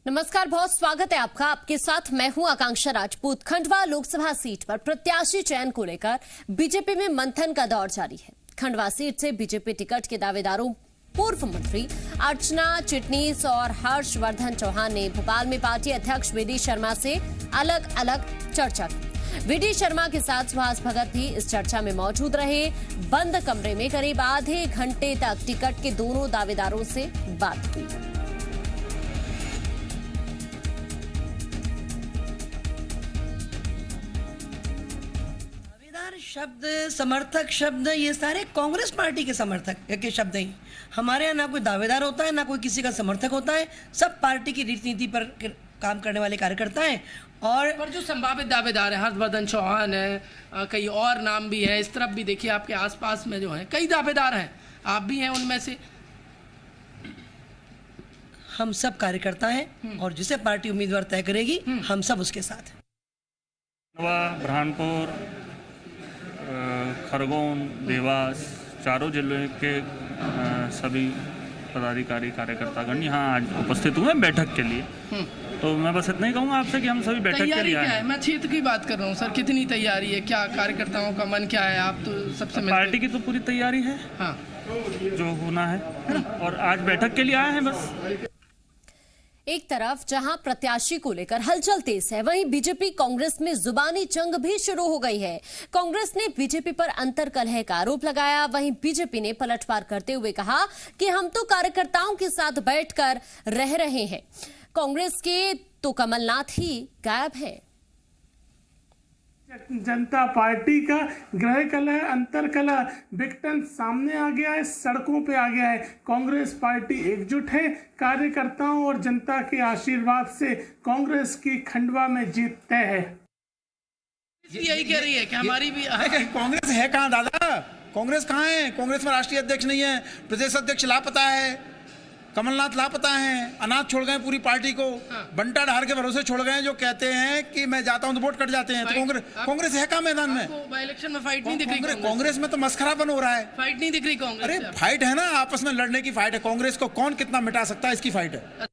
नमस्कार, बहुत स्वागत है आपका। आपके साथ मैं हूं आकांक्षा राजपूत। खंडवा लोकसभा सीट पर प्रत्याशी चयन को लेकर बीजेपी में मंथन का दौर जारी है। खंडवा सीट से बीजेपी टिकट के दावेदारों पूर्व मंत्री अर्चना चिटनीस और हर्षवर्धन चौहान ने भोपाल में पार्टी अध्यक्ष वीडी शर्मा से अलग अलग चर्चा की। वीडी शर्मा के साथ सुहास भगत भी इस चर्चा में मौजूद रहे। बंद कमरे में करीब आधे घंटे तक टिकट के दोनों दावेदारों से बात हुई। शब्द, समर्थक शब्द, ये सारे कांग्रेस पार्टी के समर्थक के शब्द हैं। हमारे यहाँ ना कोई दावेदार होता है, ना कोई किसी का समर्थक होता है। सब पार्टी की रीति नीति पर काम करने वाले कार्यकर्ता हैं। और पर जो संभावित दावेदार है, हर्षवर्धन चौहान है, कई और नाम भी हैं। इस तरफ भी देखिए, आपके आसपास में जो है कई दावेदार हैं, आप भी हैं उनमें से। हम सब कार्यकर्ता हैं और जिसे पार्टी उम्मीदवार तय करेगी हम सब उसके साथ हैं। बुरहानपुर, खरगोन, देवास, चारों जिलों के सभी पदाधिकारी कार्यकर्तागण यहाँ आज उपस्थित हुए बैठक के लिए। तो मैं बस इतना ही कहूँगा आपसे कि हम सभी बैठक के लिए आए हैं। मैं क्षेत्र की बात कर रहा हूँ सर, कितनी तैयारी है, क्या कार्यकर्ताओं का मन क्या है? आप तो सबसे पार्टी की तो पूरी तैयारी है, हाँ, जो होना है ना? और आज बैठक के लिए आए हैं बस। एक तरफ जहां प्रत्याशी को लेकर हलचल तेज है, वहीं बीजेपी कांग्रेस में जुबानी जंग भी शुरू हो गई है। कांग्रेस ने बीजेपी पर अंतर्कलह का आरोप लगाया, वहीं बीजेपी ने पलटवार करते हुए कहा कि हम तो कार्यकर्ताओं के साथ बैठकर रह रहे हैं। कांग्रेस के तो कमलनाथ ही गायब है। जनता पार्टी का गृह कलह, अंतर कलह, विघटन सामने आ गया है, सड़कों पे आ गया है। कांग्रेस पार्टी एकजुट है। कार्यकर्ताओं और जनता के आशीर्वाद से कांग्रेस की खंडवा में जीत तय है। यही कह रही है कि हमारी भी कांग्रेस है कहाँ दादा? कांग्रेस कहाँ है? कांग्रेस में राष्ट्रीय अध्यक्ष नहीं है, प्रदेश अध्यक्ष लापता है, कमलनाथ लापता हैं, अनाथ छोड़ गए पूरी पार्टी को। बंटा ढार के भरोसे छोड़ गए, जो कहते हैं कि मैं जाता हूं तो वोट कट जाते हैं। तो कांग्रेस है कहाँ मैदान में? इलेक्शन में फाइट नहीं दिख रही कांग्रेस में तो मस्खरापन हो रहा है। फाइट नहीं दिख रही कांग्रेस। अरे फाइट है ना, आपस में लड़ने की फाइट है। कांग्रेस को कौन कितना मिटा सकता है, इसकी फाइट है।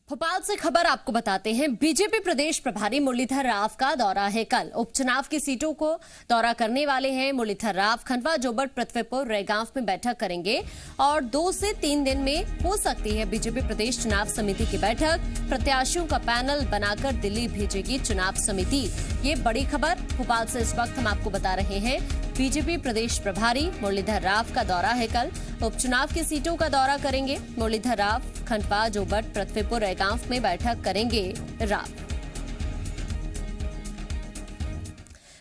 भोपाल से खबर आपको बताते हैं। बीजेपी प्रदेश प्रभारी मुरलीधर राव का दौरा है कल। उपचुनाव की सीटों को दौरा करने वाले हैं मुरलीधर राव। खंडवा, जोबट, पृथ्वीपुर, रैगांव में बैठक करेंगे और 2 से 3 दिन में हो सकती है बीजेपी प्रदेश चुनाव समिति की बैठक। प्रत्याशियों का पैनल बनाकर दिल्ली भेजेगी चुनाव समिति। ये बड़ी खबर भोपाल से इस वक्त हम आपको बता रहे हैं। बीजेपी प्रदेश प्रभारी मुरलीधर राव का दौरा है कल। उपचुनाव की सीटों का दौरा करेंगे मुरलीधर राव। खंडवा, जोबट, पृथ्वीपुर, रैगांव में बैठक करेंगे राव।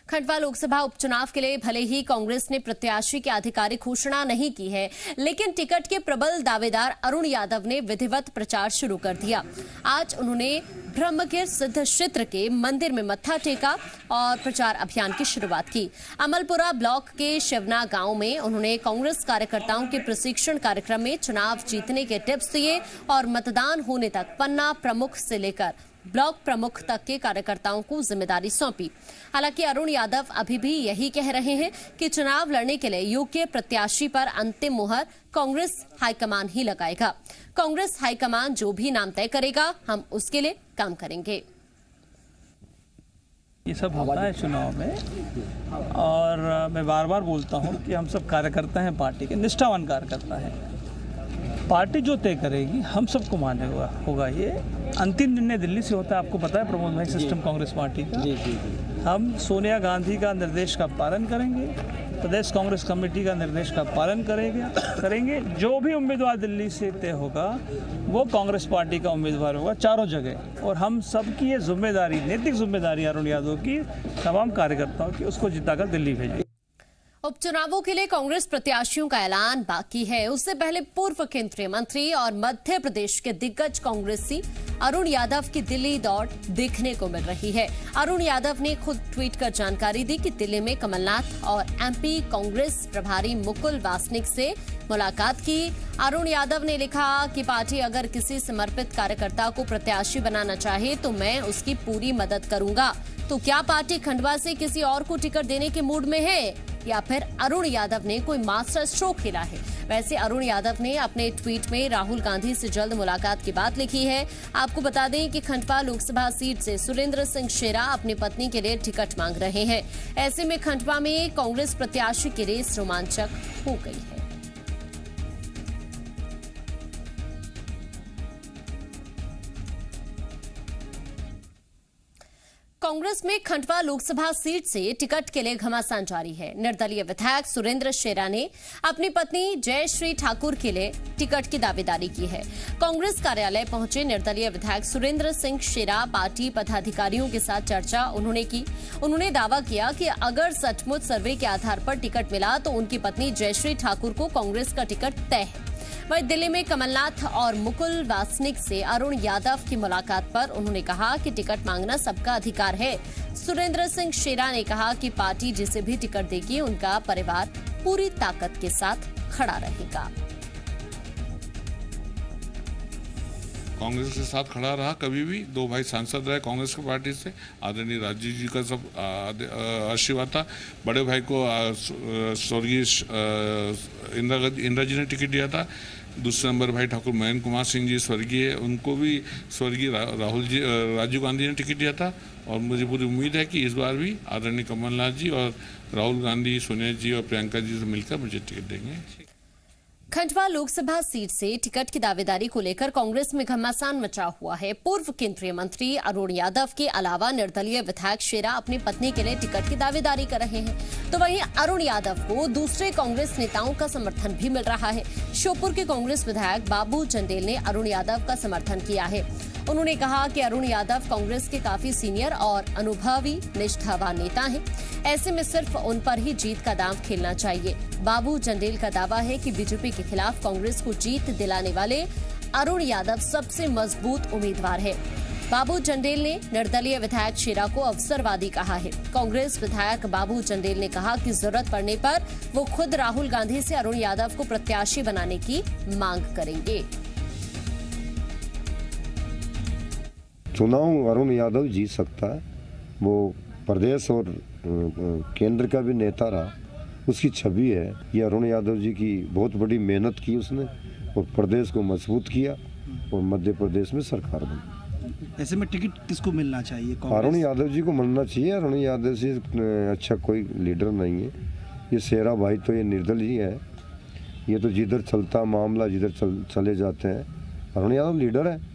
खंडवा लोकसभा उपचुनाव के लिए भले ही कांग्रेस ने प्रत्याशी की आधिकारिक घोषणा नहीं की है, लेकिन टिकट के प्रबल दावेदार अरुण यादव ने विधिवत प्रचार शुरू कर दिया। आज उन्होंने ब्रह्मगिर सिद्ध क्षेत्र के मंदिर में मत्था टेका और प्रचार अभियान की शुरुआत की। अमलपुरा ब्लॉक के शिवना गांव में उन्होंने कांग्रेस कार्यकर्ताओं के प्रशिक्षण कार्यक्रम में चुनाव जीतने के टिप्स दिए और मतदान होने तक पन्ना प्रमुख से लेकर ब्लॉक प्रमुख तक के कार्यकर्ताओं को जिम्मेदारी सौंपी। हालांकि अरुण यादव अभी भी यही कह रहे हैं कि चुनाव लड़ने के लिए योग्य प्रत्याशी पर अंतिम मुहर कांग्रेस हाईकमान ही लगाएगा। कांग्रेस हाईकमान जो भी नाम तय करेगा, हम उसके लिए काम करेंगे। ये सब होता है चुनाव में, और मैं बार बार बोलता हूँ कि हम सब कार्यकर्ता हैं, पार्टी के निष्ठावान कार्यकर्ता हैं। पार्टी जो तय करेगी हम सबको मान्य होगा। ये अंतिम निर्णय दिल्ली से होता है, आपको पता है प्रमोद भाई, सिस्टम कांग्रेस पार्टी का। हम सोनिया गांधी का निर्देश का पालन करेंगे, प्रदेश कांग्रेस कमेटी का निर्देश का पालन करेंगे। जो भी उम्मीदवार दिल्ली से तय होगा वो कांग्रेस पार्टी का उम्मीदवार होगा चारों जगह। और हम सबकी ये जिम्मेदारी, नैतिक जिम्मेदारी अरुण यादव की, तमाम कार्यकर्ताओं की, उसको जिताकर दिल्ली भेजेंगे। उपचुनावों के लिए कांग्रेस प्रत्याशियों का ऐलान बाकी है। उससे पहले पूर्व केंद्रीय मंत्री और मध्य प्रदेश के दिग्गज कांग्रेसी अरुण यादव की दिल्ली दौड़ देखने को मिल रही है। अरुण यादव ने खुद ट्वीट कर जानकारी दी कि दिल्ली में कमलनाथ और एमपी कांग्रेस प्रभारी मुकुल वासनिक से मुलाकात की। अरुण यादव ने लिखा कि पार्टी अगर किसी समर्पित कार्यकर्ता को प्रत्याशी बनाना चाहे तो मैं उसकी पूरी मदद करूंगा। तो क्या पार्टी खंडवा से किसी और को टिकट देने के मूड में है? या फिर अरुण यादव ने कोई मास्टर स्ट्रोक खेला है। वैसे अरुण यादव ने अपने ट्वीट में राहुल गांधी से जल्द मुलाकात की बात लिखी है। आपको बता दें कि खंडवा लोकसभा सीट से सुरेंद्र सिंह शेरा अपनी पत्नी के लिए टिकट मांग रहे हैं। ऐसे में खंडवा में कांग्रेस प्रत्याशी की रेस रोमांचक हो गई है। कांग्रेस में खंडवा लोकसभा सीट से टिकट के लिए घमासान जारी है। निर्दलीय विधायक सुरेंद्र शेरा ने अपनी पत्नी जयश्री ठाकुर के लिए टिकट की दावेदारी की है। कांग्रेस कार्यालय पहुंचे निर्दलीय विधायक सुरेंद्र सिंह शेरा पार्टी पदाधिकारियों के साथ चर्चा उन्होंने की। उन्होंने दावा किया कि अगर सचमुच सर्वे के आधार पर टिकट मिला तो उनकी पत्नी जयश्री ठाकुर को कांग्रेस का टिकट तय है। वहीं दिल्ली में कमलनाथ और मुकुल वासनिक से अरुण यादव की मुलाकात पर उन्होंने कहा कि टिकट मांगना सबका अधिकार है। सुरेंद्र सिंह शेरा ने कहा कि पार्टी जिसे भी टिकट देगी उनका परिवार पूरी ताकत के साथ खड़ा रहेगा। कांग्रेस के साथ खड़ा रहा, कभी भी। दो भाई सांसद रहे कांग्रेस की पार्टी से, आदरणीय राजीव जी का सब आशीर्वाद था। बड़े भाई को स्वर्गीय इंदिरा जी ने टिकट दिया था। दूसरे नंबर भाई ठाकुर महेंद्र कुमार सिंह जी स्वर्गीय, उनको भी स्वर्गीय राजीव गांधी ने टिकट दिया था। और मुझे पूरी उम्मीद है कि इस बार भी आदरणीय कमलनाथ जी और राहुल गांधी, सोनिया जी और प्रियंका जी से मिलकर मुझे टिकट देंगे। खंडवा लोकसभा सीट से टिकट की दावेदारी को लेकर कांग्रेस में घमासान मचा हुआ है। पूर्व केंद्रीय मंत्री अरुण यादव के अलावा निर्दलीय विधायक शेरा अपनी पत्नी के लिए टिकट की दावेदारी कर रहे हैं, तो वहीं अरुण यादव को दूसरे कांग्रेस नेताओं का समर्थन भी मिल रहा है। श्योपुर के कांग्रेस विधायक बाबू चंदेल ने अरुण यादव का समर्थन किया है। उन्होंने कहा कि अरुण यादव कांग्रेस के काफी सीनियर और अनुभवी निष्ठावान नेता हैं। ऐसे में सिर्फ उन पर ही जीत का दांव खेलना चाहिए। बाबू चंदेल का दावा है कि बीजेपी के खिलाफ कांग्रेस को जीत दिलाने वाले अरुण यादव सबसे मजबूत उम्मीदवार है। बाबू चंदेल ने निर्दलीय विधायक शेरा को अवसरवादी कहा है। कांग्रेस विधायक बाबू चंदेल ने कहा कि जरूरत पड़ने पर वो खुद राहुल गांधी से अरुण यादव को प्रत्याशी बनाने की मांग करेंगे। चुनाव अरुण यादव जीत सकता है। वो प्रदेश और केंद्र का भी नेता रहा, उसकी छवि है। ये अरुण यादव जी की बहुत बड़ी मेहनत की उसने और प्रदेश को मजबूत किया और मध्य प्रदेश में सरकार बनी। ऐसे में टिकट किसको मिलना चाहिए? अरुण यादव जी को मिलना चाहिए। अरुण यादव से अच्छा कोई लीडर नहीं है। ये शेरा भाई तो ये निर्दलीय है, ये तो जिधर चलता मामला जिधर चले जाते हैं। अरुण यादव लीडर है।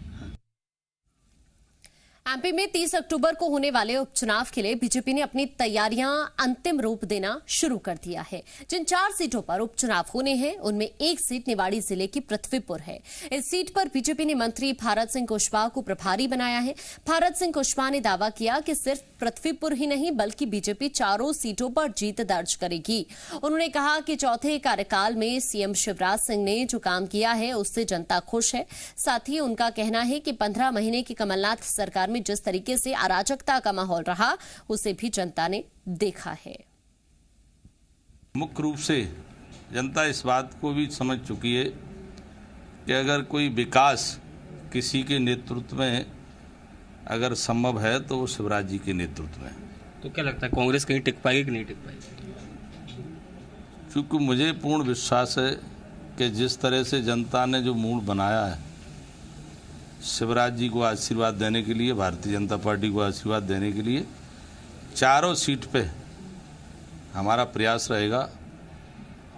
एमपी में 30 अक्टूबर को होने वाले उपचुनाव के लिए बीजेपी ने अपनी तैयारियां अंतिम रूप देना शुरू कर दिया है। जिन 4 सीटों पर उपचुनाव होने हैं उनमें एक सीट निवाड़ी जिले की पृथ्वीपुर है। इस सीट पर बीजेपी ने मंत्री भारत सिंह कुशवाहा को प्रभारी बनाया है। भारत सिंह कुशवाहा ने दावा किया कि सिर्फ पृथ्वीपुर ही नहीं बल्कि बीजेपी 4 सीटों पर जीत दर्ज करेगी। उन्होंने कहा कि चौथे कार्यकाल में सीएम शिवराज सिंह ने जो काम किया है उससे जनता खुश है। साथ ही उनका कहना है कि 15 महीने की कमलनाथ सरकार में जिस तरीके से अराजकता का माहौल रहा उसे भी जनता ने देखा है। मुख्य रूप से जनता इस बात को भी समझ चुकी है कि अगर कोई विकास किसी के नेतृत्व में अगर संभव है तो वो शिवराज जी के नेतृत्व में। तो क्या लगता है कांग्रेस कहीं टिक पाएगी कि नहीं टिक पाएगी? क्योंकि मुझे पूर्ण विश्वास है कि जिस तरह से जनता ने जो मूड बनाया है शिवराज जी को आशीर्वाद देने के लिए, भारतीय जनता पार्टी को आशीर्वाद देने के लिए 4 सीट पे हमारा प्रयास रहेगा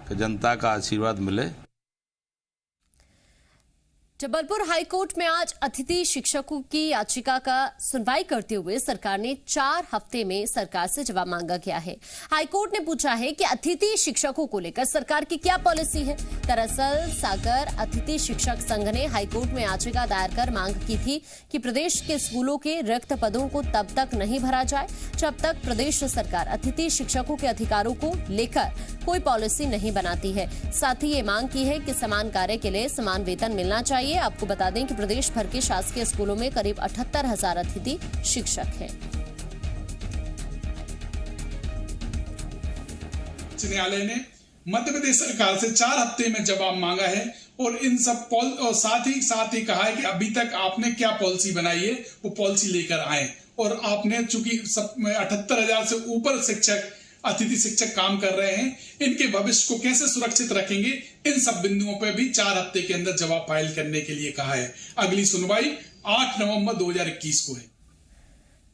कि जनता का आशीर्वाद मिले। जबलपुर हाईकोर्ट में आज अतिथि शिक्षकों की याचिका का सुनवाई करते हुए सरकार ने 4 हफ्ते में सरकार से जवाब मांगा गया है। हाईकोर्ट ने पूछा है कि अतिथि शिक्षकों को लेकर सरकार की क्या पॉलिसी है। दरअसल सागर अतिथि शिक्षक संघ ने हाईकोर्ट में याचिका दायर कर मांग की थी कि प्रदेश के स्कूलों के रिक्त पदों को तब तक नहीं भरा जाए जब तक प्रदेश सरकार अतिथि शिक्षकों के अधिकारों को लेकर कोई पॉलिसी नहीं बनाती है। साथ ही ये मांग की है कि समान कार्य के लिए समान वेतन मिलना चाहिए। आपको बता दें कि प्रदेश भर के शासकीय स्कूलों में करीब 78,000 अतिथि शिक्षक हैं। उच्च न्यायालय ने मध्य प्रदेश सरकार से 4 हफ्ते में जवाब मांगा है और इन सब और साथ ही कहा है कि अभी तक आपने क्या पॉलिसी बनाई है वो पॉलिसी लेकर आए। और आपने चूंकि 78,000 से ऊपर शिक्षक अतिथि शिक्षक काम कर रहे हैं, इनके भविष्य को कैसे सुरक्षित रखेंगे, इन सब बिंदुओं पर भी 4 हफ्ते के अंदर जवाब फाइल करने के लिए कहा है। अगली सुनवाई 8 नवंबर 2021 को है।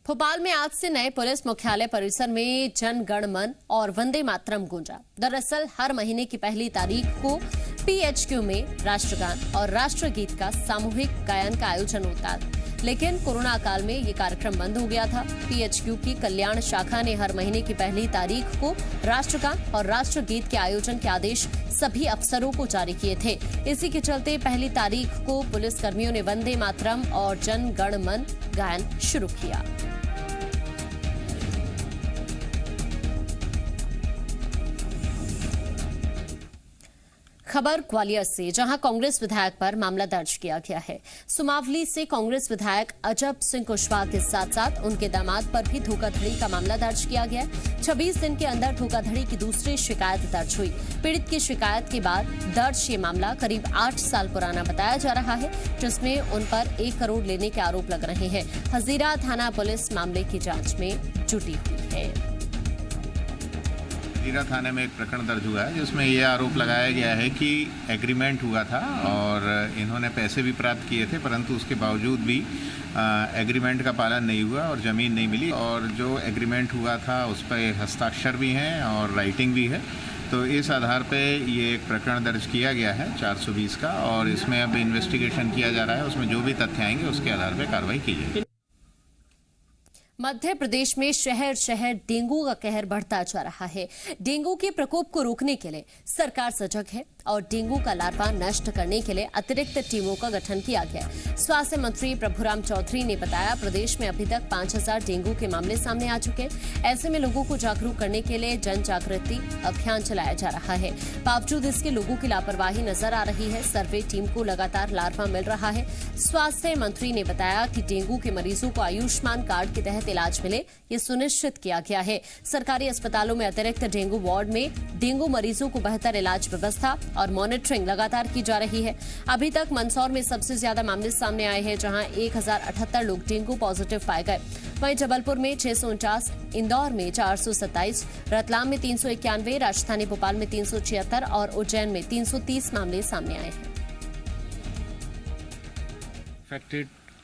भोपाल में आज से नए पुलिस मुख्यालय परिसर में जन गण मन और वंदे मातरम गूंजा। दरअसल हर महीने की पहली तारीख को PHQ में राष्ट्रगान और राष्ट्रगीत का सामूहिक गायन का आयोजन होता है, लेकिन कोरोना काल में ये कार्यक्रम बंद हो गया था। PHQ की कल्याण शाखा ने हर महीने की पहली तारीख को राष्ट्रगान और राष्ट्रगीत के आयोजन के आदेश सभी अफसरों को जारी किए थे। इसी के चलते पहली तारीख को पुलिस कर्मियों ने वंदे मातरम और जन गण मन गायन शुरू किया। खबर ग्वालियर से, जहां कांग्रेस विधायक पर मामला दर्ज किया गया है। सुमावली से कांग्रेस विधायक अजब सिंह कुशवाहा के साथ साथ उनके दामाद पर भी धोखाधड़ी का मामला दर्ज किया गया। 26 दिन के अंदर धोखाधड़ी की दूसरी शिकायत दर्ज हुई। पीड़ित की शिकायत के बाद दर्ज ये मामला करीब 8 साल पुराना बताया जा रहा है, जिसमें उन पर 1 करोड़ लेने के आरोप लग रहे हैं। हजीरा थाना पुलिस मामले की जाँच में जुटी हुई है। हजीरा थाने में एक प्रकरण दर्ज हुआ है जिसमें यह आरोप लगाया गया है कि एग्रीमेंट हुआ था और इन्होंने पैसे भी प्राप्त किए थे, परंतु उसके बावजूद भी एग्रीमेंट का पालन नहीं हुआ और ज़मीन नहीं मिली। और जो एग्रीमेंट हुआ था उस पर हस्ताक्षर भी हैं और राइटिंग भी है। तो इस आधार पे ये एक प्रकरण दर्ज किया गया है 420 का, और इसमें अब इन्वेस्टिगेशन किया जा रहा है। उसमें जो भी तथ्य आएंगे उसके आधार पर कार्रवाई की जाएगी। मध्य प्रदेश में शहर शहर डेंगू का कहर बढ़ता जा रहा है। डेंगू के प्रकोप को रोकने के लिए सरकार सजग है और डेंगू का लार्वा नष्ट करने के लिए अतिरिक्त टीमों का गठन किया गया। स्वास्थ्य मंत्री प्रभुराम चौधरी ने बताया, प्रदेश में अभी तक 5000 डेंगू के मामले सामने आ चुके। ऐसे में लोगों को जागरूक करने के लिए जन जागृति अभियान चलाया जा रहा है। बावजूद इसके लोगों की लापरवाही नजर आ रही है। सर्वे टीम को लगातार लार्वा मिल रहा है। स्वास्थ्य मंत्री ने बताया कि डेंगू के मरीजों को आयुष्मान कार्ड के तहत इलाज मिले, ये सुनिश्चित किया गया है। सरकारी अस्पतालों में अतिरिक्त डेंगू वार्ड में डेंगू मरीजों को बेहतर इलाज व्यवस्था और मॉनिटरिंग लगातार की जा रही है। अभी तक मंदसौर में सबसे ज्यादा मामले सामने आए हैं, जहां 1078 लोग डेंगू पॉजिटिव पाए गए। वहीं जबलपुर में 649, इंदौर में 427, रतलाम में 391, राजधानी भोपाल में 376 और उज्जैन में 330 मामले सामने आए हैं।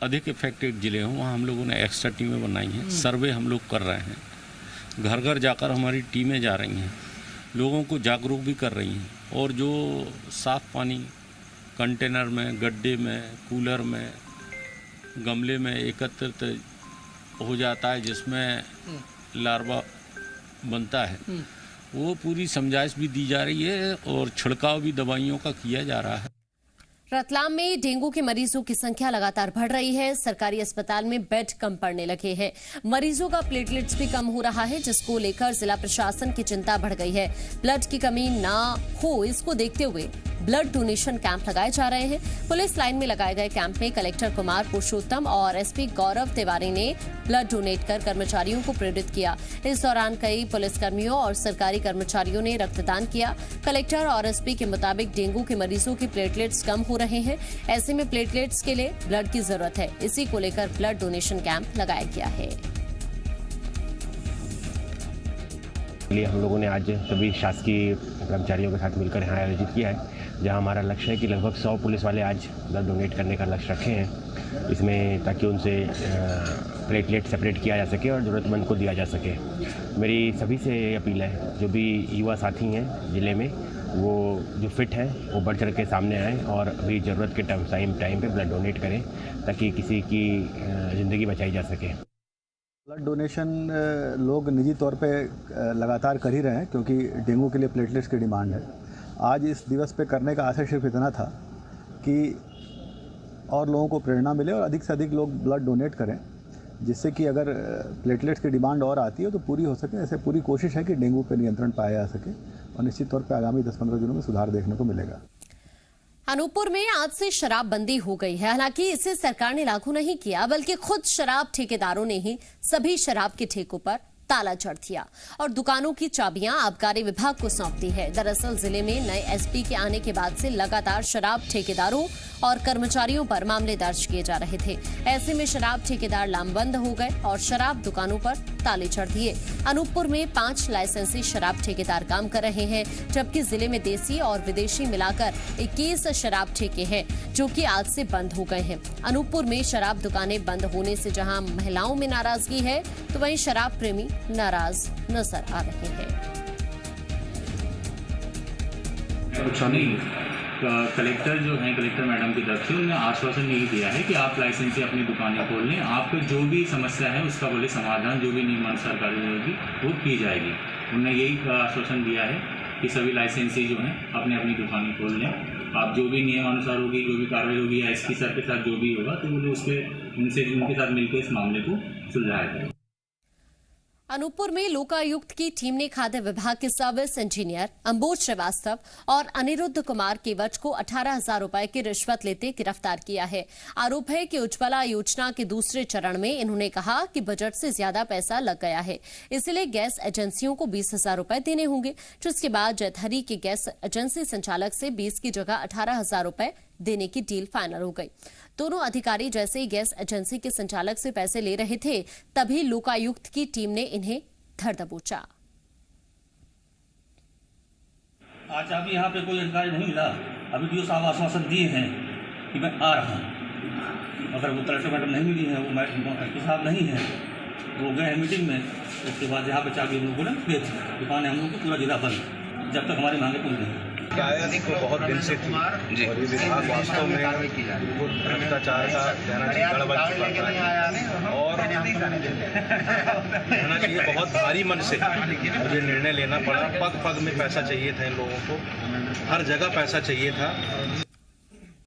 अधिक इफेक्टेड जिले हों वहाँ हम लोगों ने एक्स्ट्रा टीमें बनाई हैं। सर्वे हम लोग कर रहे हैं, घर घर जाकर हमारी टीमें जा रही हैं, लोगों को जागरूक भी कर रही हैं। और जो साफ़ पानी कंटेनर में, गड्ढे में, कूलर में, गमले में एकत्रित हो जाता है जिसमें लार्वा बनता है, वो पूरी समझाइश भी दी जा रही है और छिड़काव भी दवाइयों का किया जा रहा है। रतलाम में डेंगू के मरीजों की संख्या लगातार बढ़ रही है। सरकारी अस्पताल में बेड कम पड़ने लगे हैं। मरीजों का प्लेटलेट्स भी कम हो रहा है, जिसको लेकर जिला प्रशासन की चिंता बढ़ गई है। ब्लड की कमी ना हो, इसको देखते हुए ब्लड डोनेशन कैंप लगाए जा रहे हैं। पुलिस लाइन में लगाए गए कैंप में कलेक्टर कुमार पुरुषोत्तम और एसपी गौरव तिवारी ने ब्लड डोनेट कर कर्मचारियों को प्रेरित किया। इस दौरान कई पुलिसकर्मियों और सरकारी कर्मचारियों ने रक्तदान किया। कलेक्टर और एसपी के मुताबिक डेंगू के मरीजों के प्लेटलेट्स कम हो रहे हैं। ऐसे में प्लेटलेट्स के लिए ब्लड की जरूरत है। इसी को लेकर ब्लड डोनेशन कैंप लगाया गया है। हम लोगों ने आज सभी शासकीय कर्मचारियों के साथ मिलकर यहाँ आयोजित किया है, जहाँ हमारा लक्ष्य है कि लगभग 100 पुलिस वाले आज ब्लड डोनेट करने का लक्ष्य रखे हैं इसमें, ताकि उनसे प्लेटलेट सेपरेट किया जा सके और ज़रूरतमंद को दिया जा सके। मेरी सभी से अपील है, जो भी युवा साथी हैं ज़िले में, वो जो फिट हैं वो बढ़ चढ़ के सामने आएँ और अभी ज़रूरत के टाइम पे ब्लड डोनेट करें, ताकि किसी की ज़िंदगी बचाई जा सके। ब्लड डोनेशन लोग निजी तौर पे लगातार कर ही रहे हैं, क्योंकि डेंगू के लिए प्लेटलेट्स की डिमांड है। आज इस दिवस पे करने का आशय सिर्फ इतना था कि और लोगों को प्रेरणा मिले और अधिक से अधिक लोग ब्लड डोनेट करें, जिससे कि अगर प्लेटलेट्स की डिमांड और आती है तो पूरी हो सके। ऐसे पूरी कोशिश है कि डेंगू पे नियंत्रण पाया जा सके और निश्चित तौर पे आगामी 10-15 दिनों में सुधार देखने को मिलेगा। अनूपपुर में आज से शराबबंदी हो गई है। हालांकि इसे सरकार ने लागू नहीं किया, बल्कि खुद शराब ठेकेदारों ने ही सभी शराब के ठेकों पर ताला जड़ दिया और दुकानों की चाबियां आबकारी विभाग को सौंप दी है। दरअसल जिले में नए एसपी के आने के बाद से लगातार शराब ठेकेदारों और कर्मचारियों पर मामले दर्ज किए जा रहे थे। ऐसे में शराब ठेकेदार लामबंद हो गए और शराब दुकानों पर ताले चढ़ दिए। अनूपपुर में 5 लाइसेंसी शराब ठेकेदार काम कर रहे हैं, जबकि जिले में देसी और विदेशी मिलाकर 21 शराब ठेके हैं, जो कि आज से बंद हो गए हैं। अनूपपुर में शराब दुकानें बंद होने से जहां महिलाओं में नाराजगी है, तो वहीं शराब प्रेमी नाराज नजर आ रहे हैं। कलेक्टर जो है, कलेक्टर मैडम की तरफ से उन्होंने आश्वासन नहीं दिया है कि आप लाइसेंस से अपनी दुकानें खोल लें, आपको जो भी समस्या है उसका बोले समाधान जो भी नियमानुसार कार्रवाई होगी वो की जाएगी। उन्होंने यही आश्वासन दिया है कि सभी लाइसेंसी जो हैं अपनी अपनी दुकानें खोल लें, आप जो भी नियमानुसार होगी, जो भी कार्रवाई होगी या एसपी सर के साथ जो भी होगा तो वो उनके साथ मिलकर इस मामले को सुलझाया जाएगा। अनूपपुर में लोकायुक्त की टीम ने खाद्य विभाग के सर्विस इंजीनियर अंबोज श्रीवास्तव और अनिरुद्ध कुमार केवच को 18,000 रुपए की रिश्वत लेते गिरफ्तार किया है। आरोप है कि उज्ज्वला योजना के दूसरे चरण में इन्होंने कहा कि बजट से ज्यादा पैसा लग गया है, इसलिए गैस एजेंसियों को 20,000 रुपए देने होंगे, जिसके बाद जैतहरी के गैस एजेंसी संचालक से 20 की जगह 18,000 रुपए देने की डील फाइनल हो गई। दोनों अधिकारी जैसे ही गैस एजेंसी के संचालक से पैसे ले रहे थे, तभी लोकायुक्त की टीम ने इन्हें धर दबोचा। आज अभी यहाँ पे कोई अधिकारी नहीं मिला। अभी डीओ साहब आश्वासन दिए हैं कि मैं आ रहा हूँ। अगर वो कलेक्टर मैडम नहीं मिली है, वो मैडम साहब नहीं है, वो गए हैं मीटिंग में। उसके बाद यहाँ पे चाबी हम लोग बोले दुकान है हम लोग को पूरा जिला बंद, जब तक हमारी मांगे पूरी नहीं। बहुत दिन से थी और ये विभाग वास्तव में भ्रष्टाचार का कहना चाहिए गड़बड़ चुका है और कहना चाहिए बहुत भारी मन से मुझे निर्णय लेना पड़ा। पग पग में पैसा चाहिए था इन लोगों को, हर जगह पैसा चाहिए था।